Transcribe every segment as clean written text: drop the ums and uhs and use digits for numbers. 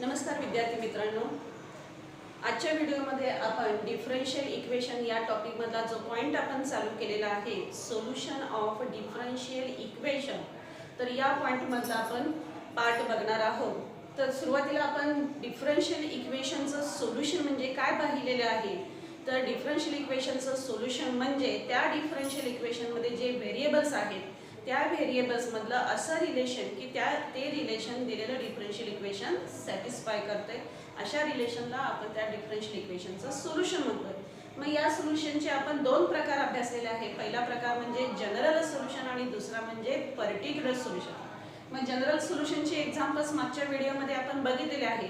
नमस्कार विद्यार्थी मित्रांनो, आजच्या व्हिडिओमध्ये आपण डिफरन्शियल इक्वेशन या टॉपिक मधला जो पॉइंट आपण चालू केलेला आहे, सोल्युशन ऑफ डिफरन्शियल इक्वेशन, तर या पॉइंट मधला आपण पार्ट बघणार आहोत. तर सुरुवातीला आपण डिफरन्शियल इक्वेशनचं सोल्युशन म्हणजे काय पाहिलेले आहे. तर डिफरन्शियल इक्वेशनचं सोल्युशन म्हणजे त्या डिफरन्शियल इक्वेशनमध्ये जे व्हेरिएबल्स आहेत त्या व्हेरिएबल्स मधलं असं रिलेशन की ते रिलेशन दिलेलं डिफरन्शियल इक्वेशन सॅटिस्फाय करते. अशा रिलेशनला आपण त्या डिफरन्शियल इक्वेशनचं सोल्युशन म्हणतोय. मग या सोल्युशनचे आपण दोन प्रकार अभ्यासलेले आहे. पहिला प्रकार म्हणजे जनरल सोल्युशन आणि दुसरा म्हणजे पर्टिक्युलर सोल्युशन. मग जनरल सोल्युशनचे एक्झाम्पल्स मागच्या व्हिडिओमध्ये आपण बघितलेले आहे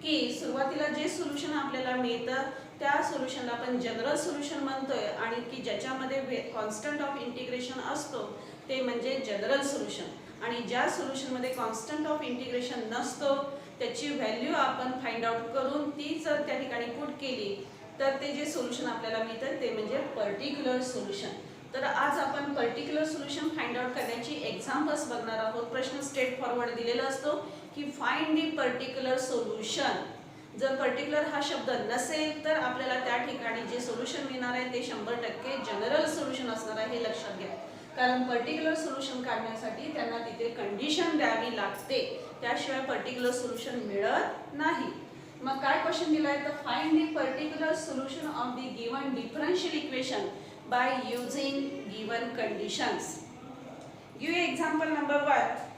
की सुरुवातीला जे सोल्युशन आपल्याला मिळतं त्या सोल्युशनला आपण जनरल सोल्युशन म्हणतोय आणि की ज्याच्यामध्ये कॉन्स्टंट ऑफ इंटिग्रेशन असतो ते म्हणजे जनरल सोल्युशन. आणि ज्या सोल्युशनमध्ये कॉन्स्टंट ऑफ इंटिग्रेशन नसतो त्याची व्हॅल्यू आपण फाइंड आउट करून ती जर त्या ठिकाणी पुट केली तर ते जे सोल्युशन आपल्याला मिळतं ते म्हणजे पर्टिक्युलर सोल्युशन. तर आज आपण पर्टिक्युलर सोल्युशन फाइंड आउट करण्याची एक्झाम्पल्स बघणार आहोत. प्रश्न स्ट्रेट फॉरवर्ड दिलेला असतो की फाइंड दी पर्टिक्युलर सोल्युशन. जर पर्टिक्युलर हा शब्द नसेल तर आपल्याला त्या ठिकाणी जे सोल्युशन मिळणार आहे ते 100% जनरल सोल्युशन असणार आहे, हे लक्षात घ्या. कारण पर्टिक्युलर सोल्युशन काढण्यासाठी त्यांना तिथे कंडिशन द्यावी लागते, त्याशिवाय पर्टिक्युलर सोल्युशन मिळत नाही. मग काय क्वेश्चन दिलाय तर find the particular solution of the given differential equation by using given conditions. Give example number 1.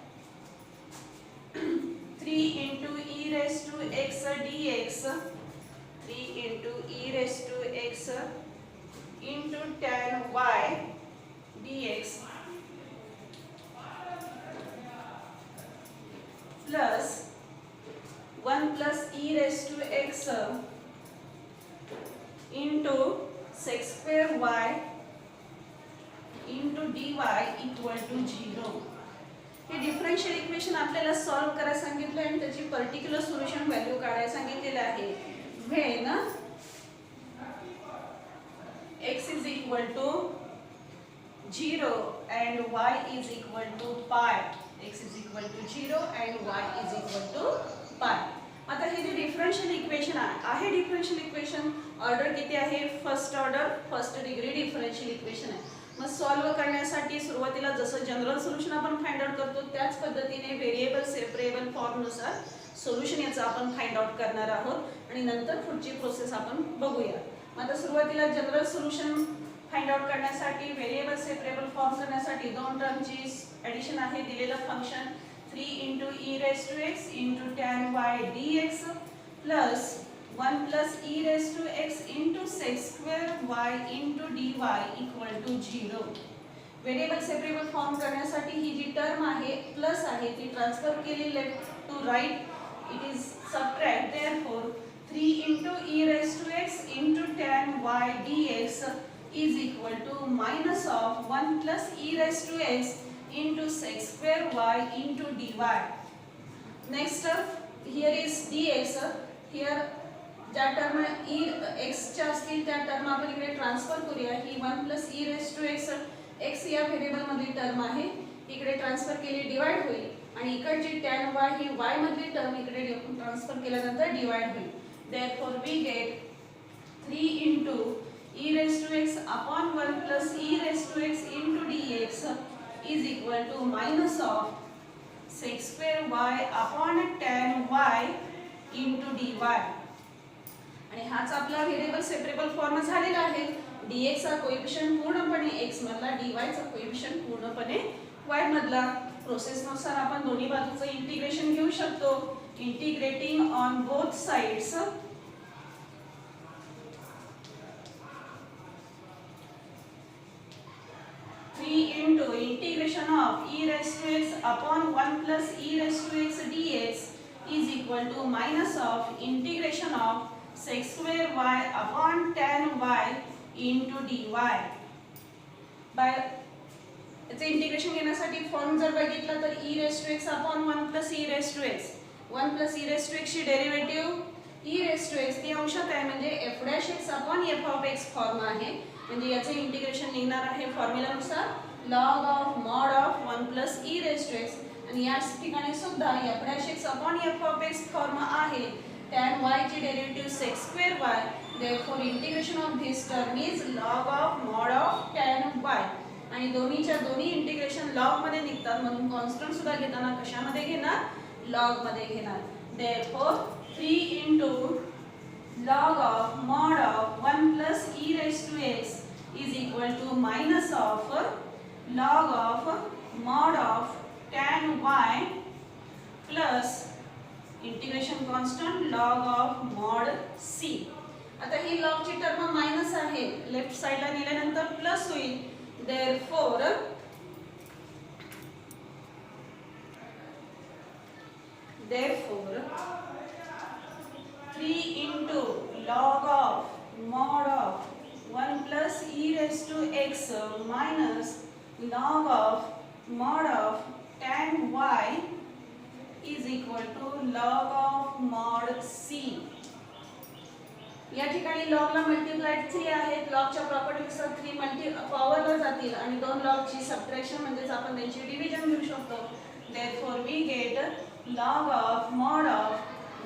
3 into e raised to x dx 3 into e raised to x into tan y dx plus 1 plus e raised to x into sec square y into dy equal to 0. हे differential equation आपल्याला solve करायला सांगितलं आणि त्याची particular solution value काढायला सांगितलेलं आहे. When x is equal to 0 and y is equal to pi. x is equal to 0 and y is equal to pi. आता हे जे डिफरन्शियल इक्वेशन आहे डिफरन्शियल इक्वेशन ऑर्डर किती आहे? First order, first degree differential equation आहे. मग solve करण्यासाठी सुरुवातीला जसं जनरल सोल्युशन आपण फाइंड आउट करतो त्याच पद्धतीने व्हेरिएबल सेपरेबल फॉर्म नुसार सोल्युशन याचं आपण फाइंड आउट करणार आहोत आणि नंतर पुढची प्रोसेस आपण बघूया. मग आता सुरुवातीला जनरल सोल्युशन फाइंड आउट करण्यासाठी व्हेरिएबल सेपरेबल फॉर्म करण्यासाठी दोन टर्मची ॲडिशन आहे. दिलेलं function 3 into e raised to x into tan y dx plus 1 plus e raised to x into sec square y into dy equal to 0. Variable separable form करण्यासाठी ही जी term आहे plus आहे ती transfer केली left to right. It is subtract. Therefore 3 into e raised to x into tan y dx is equal to minus of 1 plus e raised to x into sec square y into dy. Next here is dx. Here ज्या term e x च्या असतील त्या term आपण इकडे transfer करूया. ही 1 plus e raised to x x या variable मधली term आहे, इकडे ट्रान्सफर केली डिवाइड होईल आणि इकडची tan y ही y मधली टर्म इकडे ट्रान्सफर केल्यानंतर डिवाइड होईल. Therefore we get 3 into e raised to x upon 1 plus e raised to x into dx is equal to minus of sec square y upon tan y into dy. आणि हाच आपला variable separable form झालेला आहे. dx चा coefficient पूर्णपणे x मधला, dy चा coefficient पूर्णपणे y मधला. प्रोसेस नुसार आपण दोन्ही बाजूचं इंटिग्रेशन घेऊ शकतो. Integrating on both sides 3 into integration of e raised to x upon 1 plus e raised to x dx is equal to minus of integration of sec square y upon tan y into dy. By याचे integration घेण्यासाठी form जर बघितला तर e raised to x upon 1 plus e raised to x 1 plus e raised to x ची derivative e raised to x ती अंशात आहे म्हणजे f dash x upon f of x form आहे. म्हणजे याचे इंटिग्रेशन निघणार आहे फॉर्म्युला नुसार log of mod of 1 plus e raised to x आणि या ठिकाणी सुद्धा f' अपॉन f(x) फॉर्म आहे. tan y ची derivative sec²y. therefore integration of this term is log of mod of tan y. आणि दोन्हीच्या दोन्ही इंटिग्रेशन लॉग मध्ये निघतात म्हणून कॉन्स्टंट सुद्धा घेताना कशामध्ये घेणार, लॉग मध्ये घेणार. therefore 3 into log of mod of 1 plus e raised to x is equal to minus of log of mod of tan y plus integration constant log of mod c. आता ही log ची term minus आहे, left साइडला नेल्यानंतर plus होईल. therefore 3 into log of mod of 1 plus e raised to x minus log of mod of tan y is equal to log of mod c. या ठिकाणी log ला multiplied 3 आहेत. लॉगच्या प्रॉपर्टीनुसार 3 पॉवरला जातील आणि दोन लॉगची सबट्रॅक्शन म्हणजेच आपण त्यांची डिव्हिजन घेऊ शकतो. therefore we get log of mod of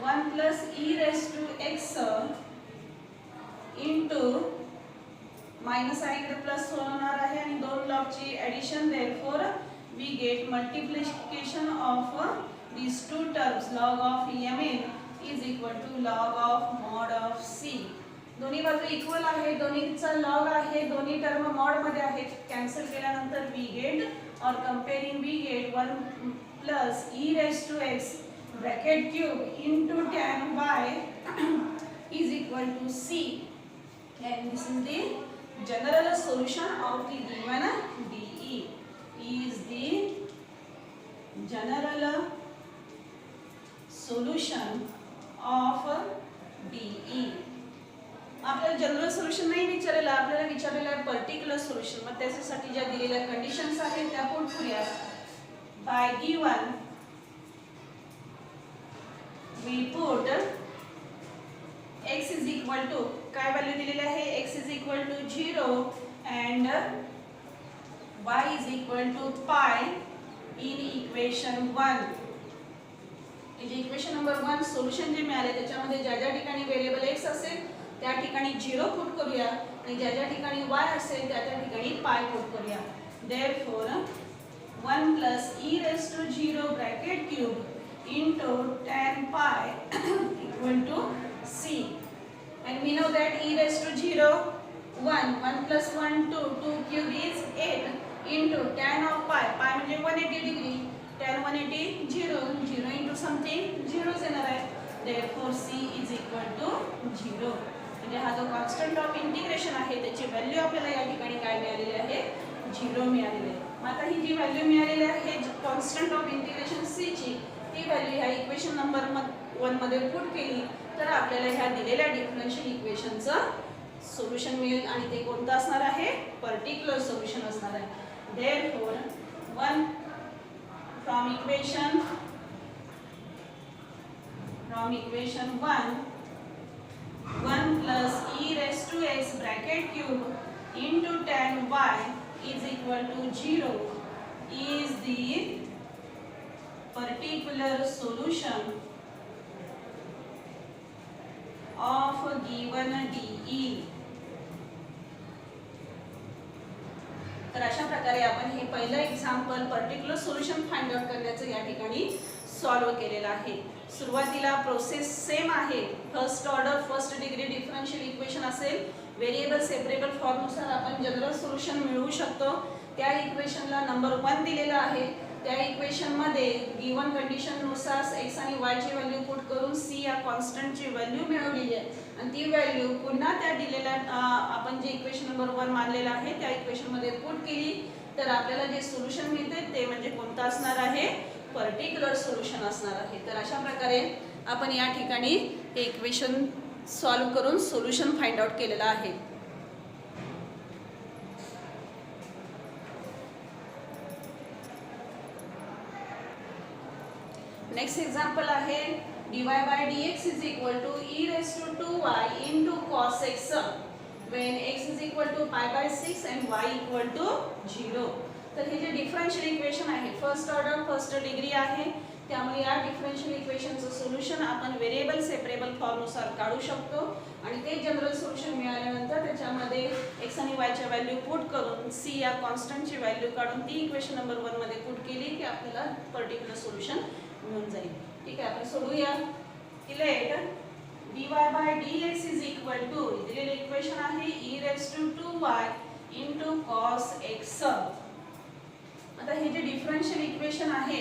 1 plus e raised to x into minus आहे इकडे प्लस होणार आहे आणि दोन लॉगची addition. therefore we get multiplication of these two terms log of mn is equal to log of mod of c. दोन्ही बाजू equal आहे, दोन्हीचा लॉग आहे, दोन्ही टर्म मॉड मध्ये आहेत. कॅन्सल केल्यानंतर we get or comparing we get 1 plus e raised to x bracket cube into tan y is equal to c, and this is the general solution of the given DE. Is the general solution of DE. आपल्याला general solution नाही विचारलेलं, आपल्याला विचारलेलं आहे particular solution. मग त्याच्यासाठी ज्या दिलेल्या कंडिशन्स आहेत त्या पुट करूया. By given we put x is equal to काय व्हॅल्यू दिलेली आहे, x is equal to 0 and y is equal to pi in equation 1. म्हणजे इक्वेशन नंबर 1 सोल्युशन जे मिळाले त्याच्यामध्ये ज्या ज्या ठिकाणी व्हेरिएबल x असेल त्या ठिकाणी 0 पुट करूया आणि ज्या ज्या ठिकाणी y असेल त्या त्या ठिकाणी पाय पुट करूया. therefore 1 plus e raised to 0 bracket cube into tan pi equal to c, and we know that e raised to 0 1 plus 1 2 cube is 8 into tan of pi म्हणजे 180 डिग्री. tan 180 0 into something 0 येणार आहे. therefore c is equal to 0. म्हणजे हा जो constant of integration आहे त्याची value आपल्याला या ठिकाणी काय मिळालेली आहे, 0 मिळालेली आहे. मग आता ही जी व्हॅल्यू मिळालेली आहे कॉन्स्टंट ऑफ इंटिग्रेशन c ची, ती व्हॅल्यू ह्या इक्वेशन नंबर 1 मध्ये पुट केली तर आपल्याला ह्या दिलेल्या डिफरन्शियल इक्वेशनचं सोल्युशन मिळेल आणि ते कोणतं असणार आहे, पर्टिक्युलर सोल्युशन असणार आहे. therefore 1 from equation 1 plus e raised to x bracket cube into tan y is equal to 0 is the particular solution of given DE. तर अशा प्रकारे आपण हे पहिलं example particular solution find out करण्याचं या ठिकाणी सॉल्व केलेलं आहे. सुरुवातीला प्रोसेस सेम आहे, first order first degree differential equation असेल, व्हेरिएबल सेपरेबल फॉर्मनुसार आपण जनरल सोल्युशन मिळवू शकतो. त्या इक्वेशनला नंबर 1 दिलेला आहे, त्या इक्वेशन मध्ये गिवन कंडिशन नुसार x आणि y ची व्हॅल्यू पुट करून c या कॉन्स्टंट ची व्हॅल्यू मिळवलेली आहे आणि ती व्हॅल्यू पुन्हा त्या दिलेल्या आपण जे इक्वेशन नंबर 1 मानलेलं आहे त्या इक्वेशन मध्ये पुट केली तर आपल्याला जे सोल्युशन मिळते ते म्हणजे कोणतं असणार आहे, पर्टिक्युलर सोल्युशन असणार आहे. तर अशा प्रकारे आपण या ठिकाणी हे इक्वेशन सॉल्व करून सोल्युशन फाइंड आउट केलेलं आहे. नेक्स्ट एक्झाम्पल आहे dy by dx is equal to e raised to 2y into cos x when x is equal to pi by 6 and y equal to 0. तर हे जे differential equation आहे first order first degree आहे, त्यामुळे या differential इक्वेशनचं solution आपण variable separable फॉर्मनुसार काढू शकतो आणि ते जनरल सोल्युशन मिळाल्यानंतर त्याच्यामध्ये x आणि y च्या व्हॅल्यू पुट करून c या कॉन्स्टंटची व्हॅल्यू काढून ती इक्वेशन नंबर 1 मध्ये पुट केली की आपल्याला पर्टिक्युलर सोल्युशन मिळून जाईल. ठीक आहे, आपण सोडूया. Let dy by dx is equal to दिलेले इक्वेशन आहे e raised to 2y into cos x. आता हे जे डिफरन्शियल इक्वेशन आहे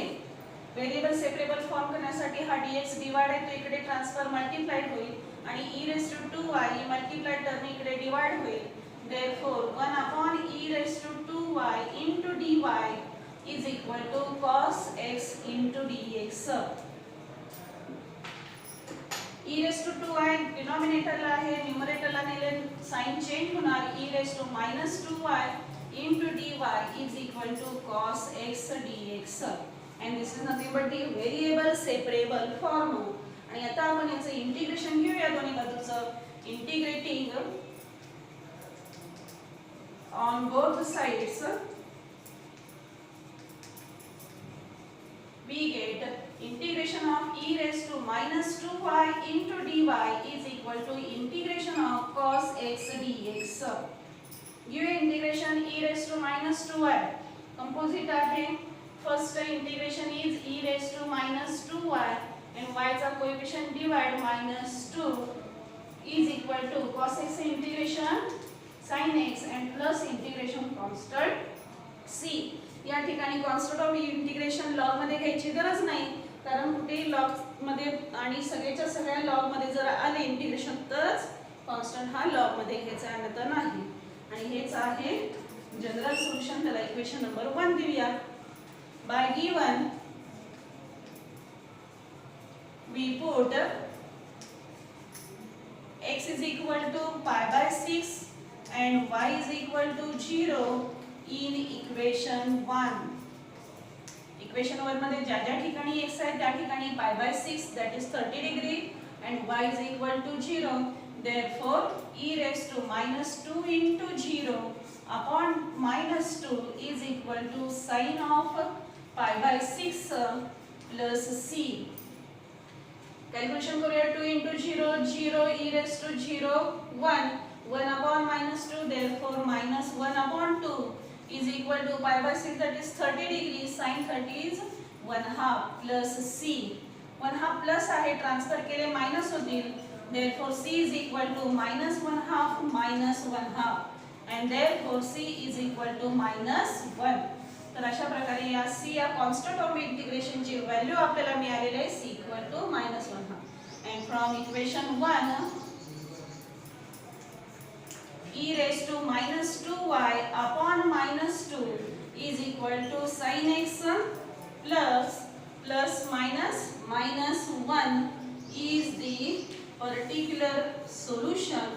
व्हेरिएबल सेपरेबल फॉर्म करण्यासाठी हा dx डिवाइड आहे तो इकडे ट्रान्सफर मल्टिप्लाइड होईल आणि e raised to 2y he multiplied term इकडे डिवाइड होईल. therefore 1 upon e raised to 2y into dy is equal to cos x into dx. e raised to 2y डिनॉमिनेटरला आहे, न्यूमरेटरला नेले sign change होणार e raised to minus 2y into dy is equal to cos x dx. and this is nothing but the variable separable form. आणि आता आपण याचं integration घेऊया दोन्ही बाजूचं. Integrating on both sides we get integration of e raised to minus 2y into dy is equal to integration of cos x dx. घेऊया integration e raised to minus 2y composite आहे. First integration is e raised to minus 2y and y चा coefficient divide -2 is equal to cos x integration sin x and plus integration constant c. या ठिकाणी constant of integration log मध्ये घ्यायची गरज नाही, कारण कुठेही लॉग मध्ये आणि सगळ्याच्या सगळ्या लॉग मध्ये जर आले इंटिग्रेशन तरच कॉन्स्टंट हा लॉग मध्ये घ्यायचा आहे, तर नाही. आणि हेच आहे जनरल सोल्युशन. त्याला इक्वेशन नंबर 1 देऊया. by given we put x is equal to pi by 6 and y is equal to 0 in equation 1. Equation 1 मध्ये ज्या ज्या ठिकाणी x आहे त्या ठिकाणी pi by 6 that is 30 degree and y is equal to 0. therefore e raised to minus 2 into 0 upon minus 2 is equal to sin of pi by 6 plus c. Calculation करूया. 2 into 0 0 e raised to 0 1 1 upon minus 2 therefore minus 1 upon 2 is equal to pi by 6 that is 30 degrees sin 30 is 1/2 plus c. 1/2 plus आहे transfer केले minus होतील. therefore c is equal to minus 1/2 minus 1/2 and therefore c is equal to minus 1. तर अशा प्रकारे या c या constant of integration ची value आपल्याला मिळालेली आहे c equal to -1/2. and from equation 1 e raised to minus 2y upon minus 2 is equal to sin x plus minus 1 is the particular solution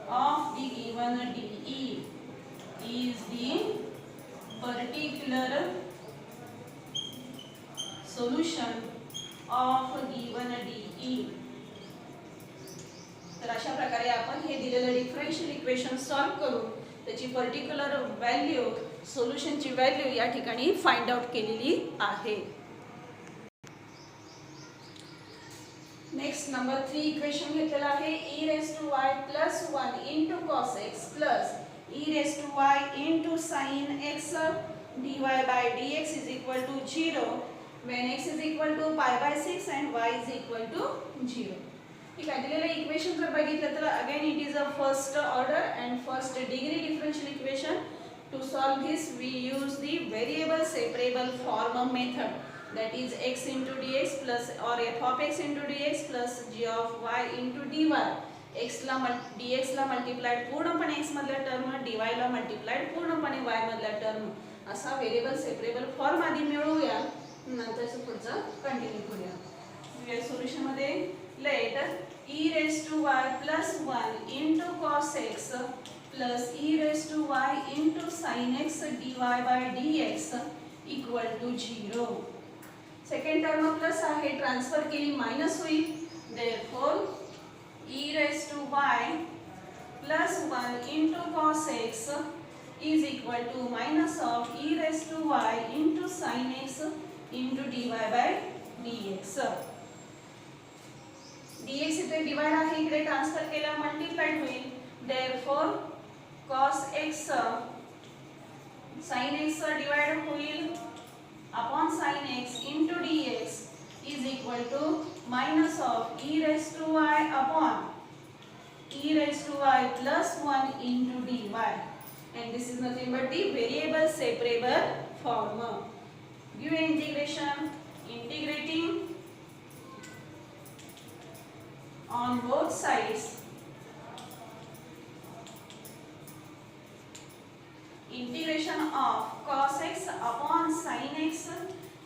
of the given DE. Is the particular solution of given DE. तर अशा प्रकारे आपण हे दिलेलं differential equation solve करून त्याची particular value सोल्युशनची value या ठिकाणी फाइंड आउट केलेली आहे. नेक्स्ट नंबर 3 इक्वेशन घेतलेला आहे e raised to y plus 1 into cos x plus e raised to y into sin x dy by dx is equal to 0 when x is equal to pi by 6 and y is equal to 0. ठीक आहे. दिलेलं equation जर बघितलं तर again it is a first order and first degree differential equation. To solve this we use the variable separable form method that is x into dx plus or f of x into dx plus g of y into dy. x ला dx ला multiplied पूर्णपणे x मधल्या term, dy ला multiplied पूर्णपणे y मधल्या term, असा variable separable form आधी मिळवूया, नंतरचं पुढचं कंटिन्यू करूया. या सोल्युशन मध्ये late e raised to y plus 1 into cos x plus e raised to y into sin x dy by dx equal to 0. Second term plus आहे, transfer केली minus होईल. therefore e raised to y plus 1 into cos x is equal to minus of e raised to y into sin x into dy by dx. dx इथे divide आहे, इकडे transfer केल्यावर multiplied होईल. therefore cos x sin x divide होईल upon sin x into dx is equal to minus of e raised to y upon e raised to y plus 1 into dy, and this is nothing but the variable separable form. Give integration, integrating on both sides, integration of cos x upon sin x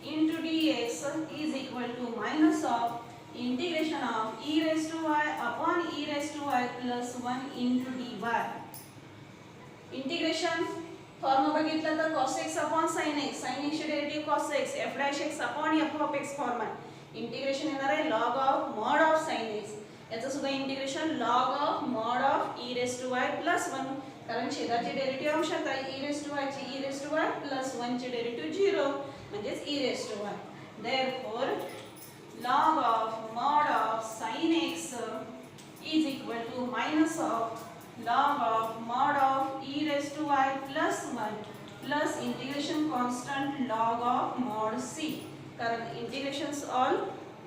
into dx is equal to minus of integration of e raised to y upon e raised to y plus 1 into dy. Integration form बघितलं तर cos x upon sin x, sin x चे derivative cos x, f dash x upon f of x format. Integration येणार आहे log of mod of sin x, याचं सुद्धा integration log of mod of e raised to y plus 1, कारण छेदाचे derivative अंशात आहे e raised to y चे e raised to y plus 1 चे डेरिव्हेटिव्ह 0 म्हणजेच e raised to y. therefore log of mod of sin x is equal to minus of log of mod of e raised to y plus 1 plus integration constant log of mod c, कारण integrations all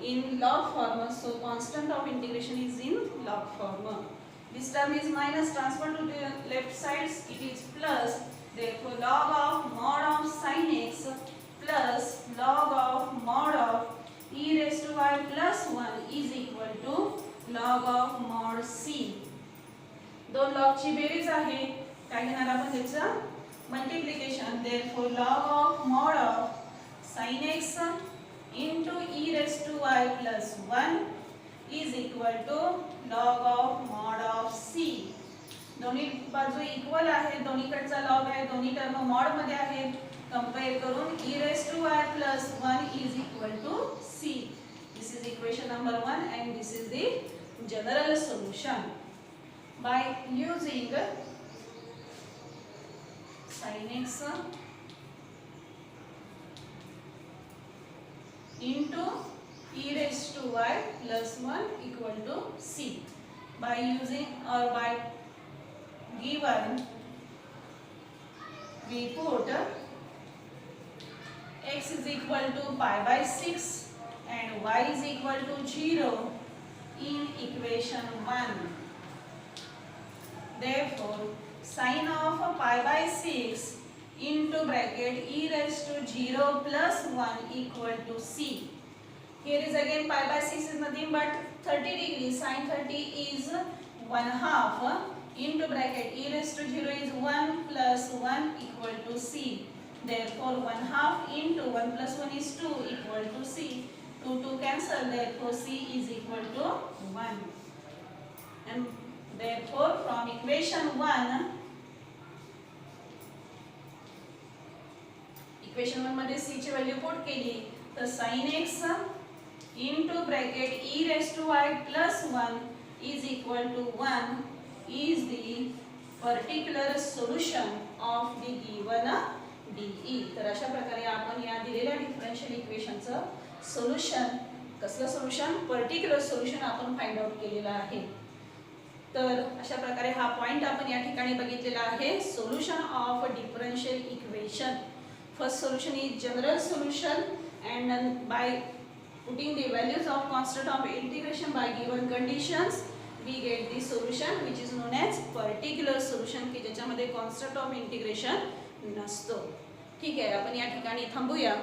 in log form, so constant of integration is in log form. This term is minus, transfer to the left sides, it is plus. therefore log of mod of sin x plus log of mod of e raised to y plus 1 is equal to log of mod c. दोन लॉगची बेरीज आहे, काय घेणार आपण त्याचं multiplication. therefore log of mod of sin x into e raised to y plus 1 is equal to log of mod of c. दोन्ही बाजू equal आहे, दोन्हीकडचा लॉग आहे, दोन्ही टर्म मॉड मध्ये आहेत. कंपेअर करून e raised to y plus 1 is equal to c. This is equation number 1 and this is the general solution. By using sin x into e raised to y plus 1 equal to c. By using or by given we put x is equal to pi by 6 and y is equal to 0 in equation 1. therefore sin of pi by 6 into bracket e raised to 0 plus 1 equal to c. Here is again pi by 6 is nothing but 30 degrees. Sin 30 is 1/2 into bracket e raised to 0 is 1 plus 1 equal to c. Therefore 1/2 into 1 plus 1 is 2 equal to c. 2 cancel. Therefore c is equal to 1. And therefore from equation 1 मध्ये c ची value put केली तर sin x into bracket e raised to y plus 1 is equal to 1 is the particular solution of the given DE. तर अशा प्रकारे आपण या दिलेल्या डिफरन्शियल इक्वेशनचं सोल्युशन, कसलं सोल्युशन, पर्टिक्युलर सोल्युशन आपण फाइंड आउट केलेलं आहे. तर अशा प्रकारे हा पॉइंट आपण या ठिकाणी बघितलेला आहे, solution of differential equation. First solution is general solution and by putting the values of constant of integration by given conditions we get the solution which is known as particular solution की ज्याच्यामध्ये constant of integration नसतो. ठीक आहे, आपण या ठिकाणी थांबूया.